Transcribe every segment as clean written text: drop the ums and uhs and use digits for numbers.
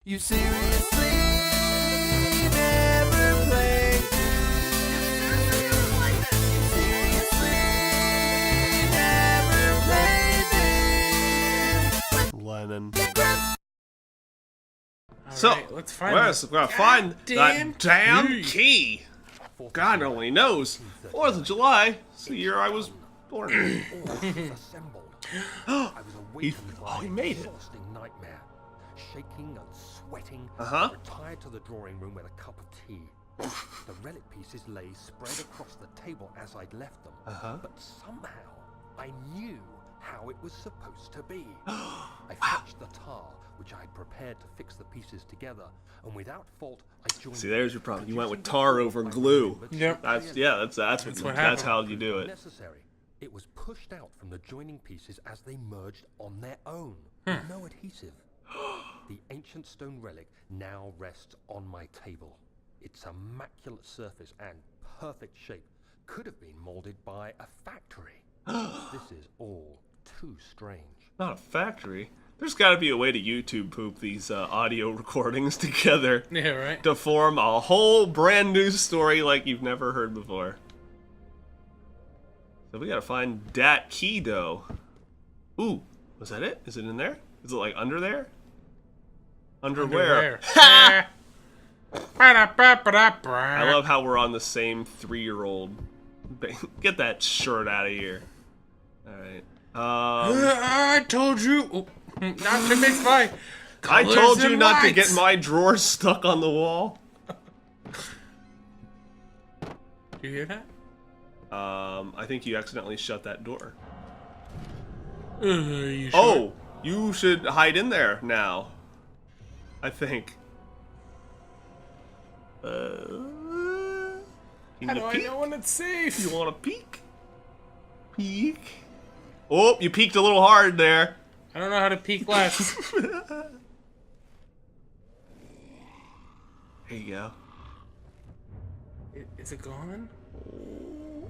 You seriously never played this? Lennon. So, let's find we're this gonna find goddamn that damn key. key. God only knows. 4th of July. It's the year I was born. He made it. Nightmare. Shaking and sweating, Uh-huh. retired to the drawing room with a cup of tea. The relic pieces lay spread across the table as I'd left them. But somehow, I knew how it was supposed to be. I fetched the tar, which I'd prepared to fix the pieces together, and without fault, I joined. See, there's your problem. You went with tar over glue. Yep. That's how you do it. Necessary. It was pushed out from the joining pieces as they merged on their own. No adhesive. The ancient stone relic now rests on my table. Its immaculate surface and perfect shape could have been molded by a factory. This is all too strange. Not a factory. There's got to be a way to YouTube poop these audio recordings together Yeah, right. to form a whole brand new story like you've never heard before. So we gotta find that key, though. Ooh, was that it? Is it in there? Is it like under there? Underwear. Ha! I love how we're on the same 3-year-old. Get that shirt out of here. Alright. I told you not to mix my I colors told you and not to lights. get my drawers stuck on the wall. You hear that? I think you accidentally shut that door. You sure? Oh, you should hide in there now. I think. How do I peek? know when it's safe? You want to peek? Peek. Oh, you peeked a little hard there. I don't know how to peek less. There you go. Is it gone?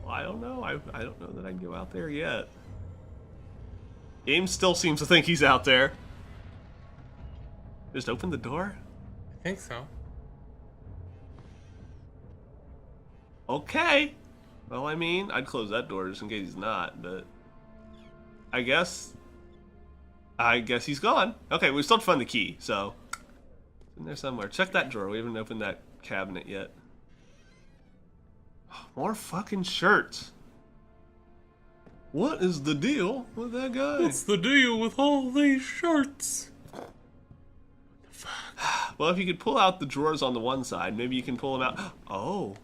I don't know. I don't know that I can go out there yet. Game still seems to think he's out there. Just open the door? I think so. Okay. Well, I mean, I'd close that door just in case he's not, but I guess he's gone. Okay, we still have to find the key, so it's in there somewhere. Check that drawer. We haven't opened that cabinet yet. More fucking shirts. What is the deal with that guy? What's the deal with all these shirts? Well, if you could pull out the drawers on the one side, maybe you can pull them out. Oh.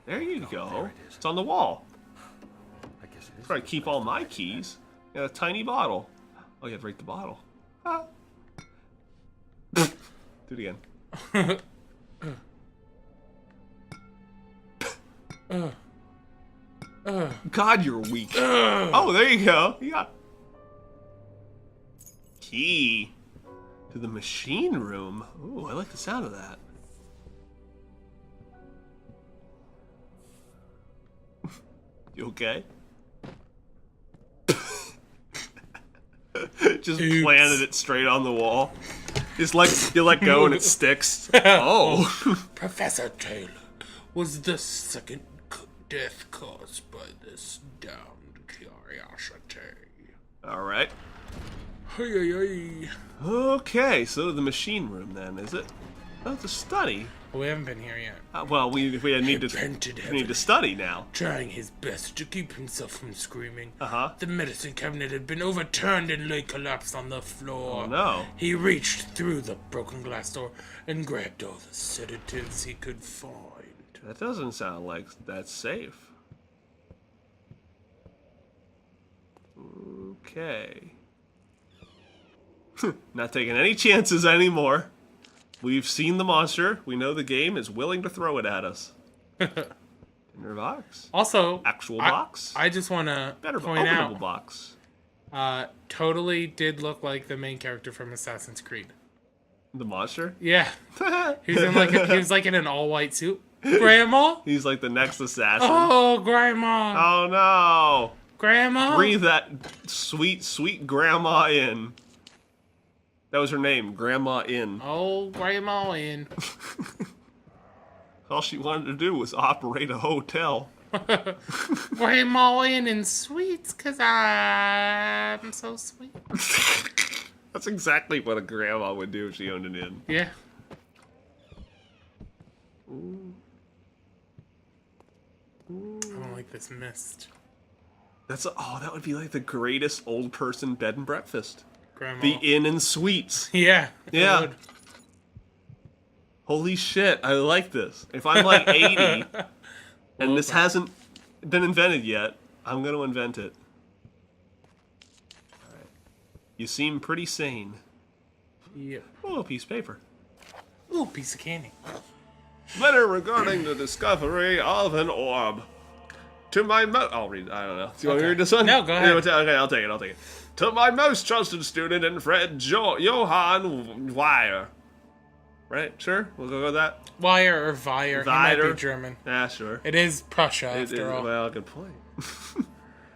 There you go. It's on the wall. I guess it is. Try to keep all my keys. Got a tiny bottle. Oh, you have to break the bottle. Ah. Do it again. God, you're weak. Oh, there you go. You got key to the machine room. Ooh, I like the sound of that. You okay? Just planted it straight on the wall. Just like you let go and it sticks. Oh. Professor Taylor, was the second death caused by this damned curiosity? All right. Hey. Okay, so the machine room then, is it? Oh, it's a study. We haven't been here yet. Well, we need repented to study now. Trying his best to keep himself from screaming. Uh-huh. The medicine cabinet had been overturned and lay collapsed on the floor. Oh, no. He reached through the broken glass door and grabbed all the sedatives he could find. That doesn't sound like that's safe. Okay. Not taking any chances anymore. We've seen the monster. We know the game is willing to throw it at us. Dinner box. Also, Actual box. I just want to Better point openable out, box. totally did look like the main character from Assassin's Creed. The monster? Yeah, he was like in an all-white suit. Grandma? He's like the next assassin. Oh, Grandma! Oh no! Grandma? Breathe that sweet, sweet grandma in. That was her name, Grandma Inn. Oh, Grandma in. All she wanted to do was operate a hotel. Grandma in sweets, cause I'm so sweet. That's exactly what a grandma would do if she owned an inn. Yeah. I don't like this mist. That would be like the greatest old person bed and breakfast. Grandma. The inn and suites. Yeah. it Yeah. would. Holy shit, I like this. If I'm like 80 and this hasn't been invented yet, I'm going to invent it. All right. You seem pretty sane. Yep. Oh, a piece of paper. Ooh, piece of candy. Letter regarding the discovery of an orb. To my I'll read it. I don't know. Do you want me to read this one? No, go ahead. Okay, I'll take it. To my most trusted student and friend, Johann Weyer. Right? Sure? We'll go with that? Wire or Vire. He might Weyer. be German. Yeah, sure. It is Prussia, It after is- all. Well, good point.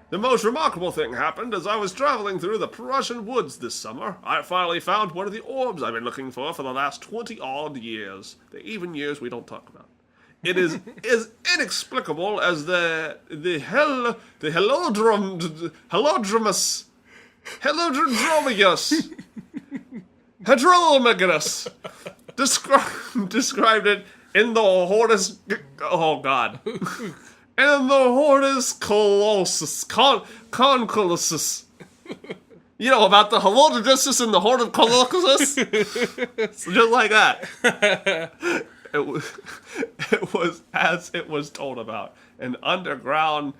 The most remarkable thing happened as I was traveling through the Prussian woods this summer. I finally found one of the orbs I've been looking for the last 20-odd years. The even years we don't talk about. It is as inexplicable as the Helodromus Heteromegalus described it in the Hortus. Oh God. And the Hortus Concolossus. You know about the Helodromus and the Hortus Colossus? Just like that. It was as it was told about. An underground...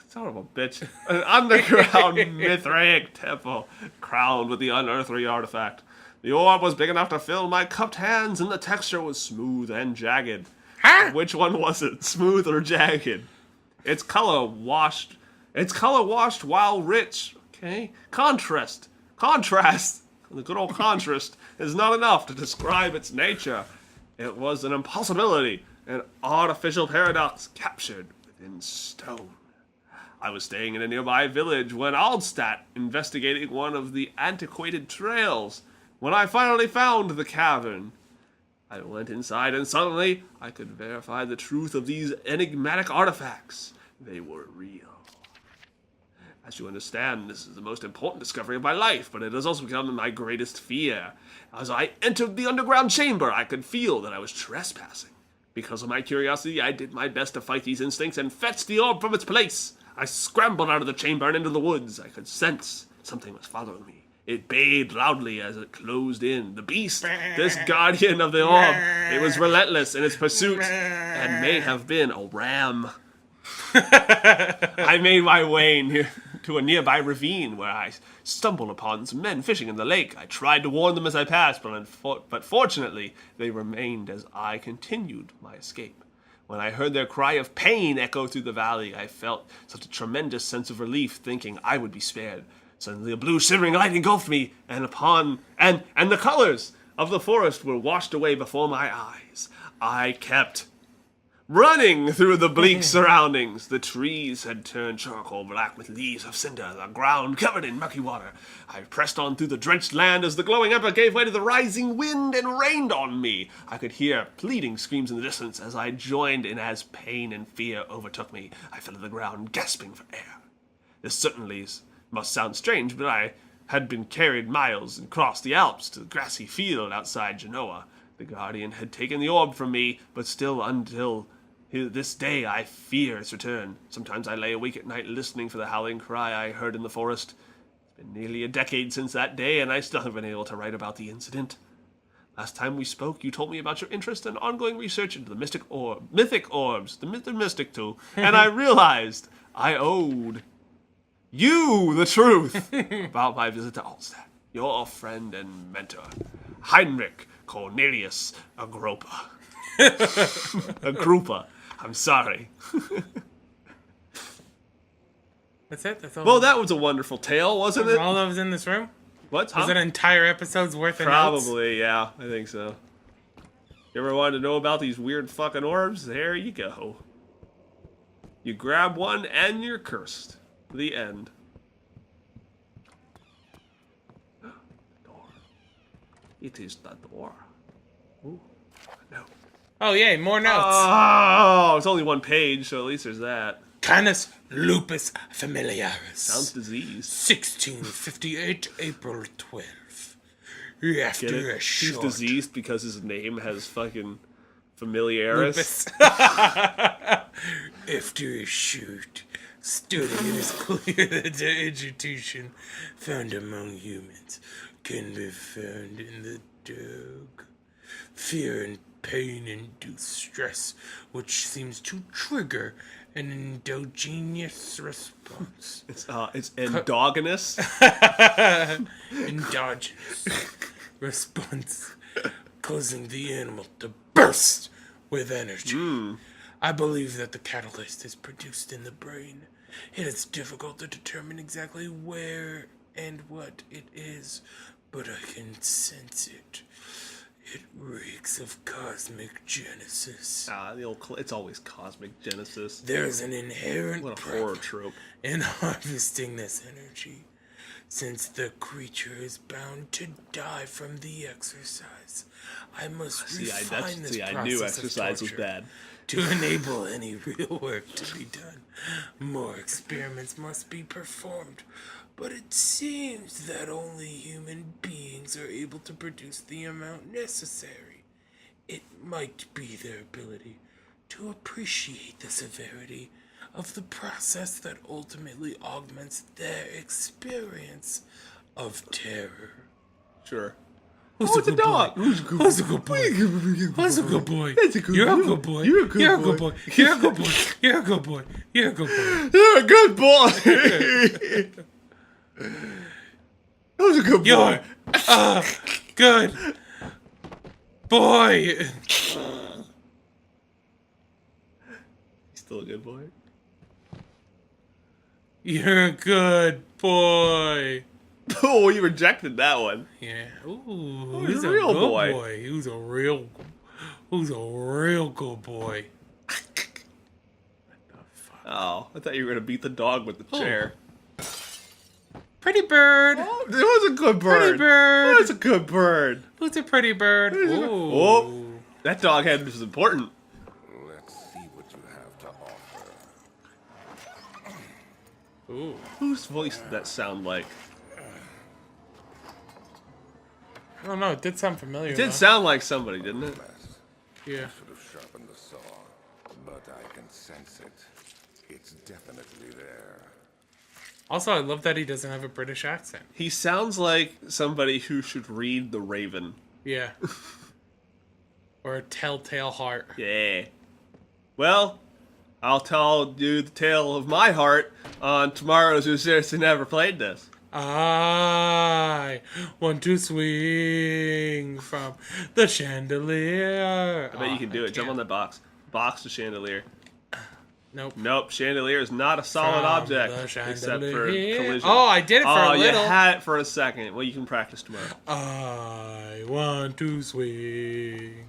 Son of a bitch. An underground Mithraic temple crowned with the unearthly artifact. The orb was big enough to fill my cupped hands, and the texture was smooth and jagged. Huh? Which one was it? Smooth or jagged? Its color washed while rich. Okay? Contrast. The good old contrast is not enough to describe its nature. It was an impossibility, an artificial paradox captured within stone. I was staying in a nearby village when Aldstadt investigating one of the antiquated trails. When I finally found the cavern, I went inside and suddenly I could verify the truth of these enigmatic artifacts. They were real. As you understand, this is the most important discovery of my life, but it has also become my greatest fear. As I entered the underground chamber, I could feel that I was trespassing. Because of my curiosity, I did my best to fight these instincts and fetch the orb from its place. I scrambled out of the chamber and into the woods. I could sense something was following me. It bayed loudly as it closed in. The beast, this guardian of the orb, it was relentless in its pursuit and may have been a ram. I made my way to a nearby ravine where I stumbled upon some men fishing in the lake. I tried to warn them as I passed, but fortunately they remained as I continued my escape. When I heard their cry of pain echo through the valley, I felt such a tremendous sense of relief, thinking I would be spared. Suddenly a blue shimmering light engulfed me, and the colors of the forest were washed away before my eyes. I kept running through the bleak surroundings. The trees had turned charcoal black with leaves of cinder, the ground covered in murky water. I pressed on through the drenched land as the glowing ember gave way to the rising wind and rained on me. I could hear pleading screams in the distance as I joined in as pain and fear overtook me. I fell to the ground, gasping for air. This certainly must sound strange, but I had been carried miles and crossed the Alps to the grassy field outside Genoa. The Guardian had taken the orb from me, but still until this day I fear its return. Sometimes I lay awake at night listening for the howling cry I heard in the forest. It's been nearly a decade since that day, and I still haven't been able to write about the incident. Last time we spoke, you told me about your interest and ongoing research into the mythic orbs, the mystic too, and I realized I owed you the truth about my visit to Altstadt. Your friend and mentor, Heinrich Cornelius Agrippa. Agrippa. I'm sorry. That's it? That's all? Well, that was a wonderful tale, wasn't That's it? all that was in this room? What? Was it an entire episode's worth of notes? Probably, yeah. I think so. You ever wanted to know about these weird fucking orbs? There you go. You grab one and you're cursed. The end. Door. It is the door. Ooh. No. Oh, yay, more notes. Oh, it's only one page, so at least there's that. Canis lupus familiaris. Sounds diseased. 1658, April 12. Get After it? a He's short diseased because his name has fucking familiaris. lupus. After a short study, it is clear that the agitation found among humans can be found in the dog. Fear and pain-induced stress, which seems to trigger an endogenous response. It's endogenous. Endogenous response, causing the animal to burst with energy. I believe that the catalyst is produced in the brain. It is difficult to determine exactly where and what it is, but I can sense it. It reeks of cosmic genesis. It's always cosmic genesis. There's an inherent What a purpose horror trope. in harvesting this energy, since the creature is bound to die from the exercise. I must refine this process I knew of exercise was torture bad. to enable any real work to be done. More experiments must be performed, but it seems that only human beings are able to produce the amount necessary. It might be their ability to appreciate the severity of the process that ultimately augments their experience of terror. Sure. Who's a good dog? boy? Who's a good boy? Who's a good boy? That's a good You're boy. a good boy. You're a good You're a boy. good boy. You're a good boy. You're a good boy. You're a good boy. You're a good boy. That was a good boy. You're a good boy. Still a good boy. You're a good boy. Oh, you rejected that one. Yeah. Ooh, he's who's a a real good boy. boy? Who's a real good boy? Oh, I thought you were gonna beat the dog with the chair. Pretty bird. Oh, it was a good bird. Pretty bird. It was a good bird. Who's a pretty bird? Ooh. Oh, that dog head was important. Let's see what you have to offer. Ooh. Whose voice did that sound like? I don't know. It did sound familiar. It did sound like somebody, didn't it? Yeah. Should have sharpened the saw, but I can sense it. It's definitely there. Also, I love that he doesn't have a British accent. He sounds like somebody who should read The Raven. Yeah. Or a Telltale Heart. Yeah. Well, I'll tell you the tale of my heart on tomorrow's Who Seriously Never Played This. I want to swing from the chandelier. I bet you can do it. Jump on that box. Box to chandelier. Nope. Nope, chandelier is not a solid From object the except for chandelier. collision. Oh, I did it for a little. You had it for a second. Well, you can practice tomorrow. I want to swing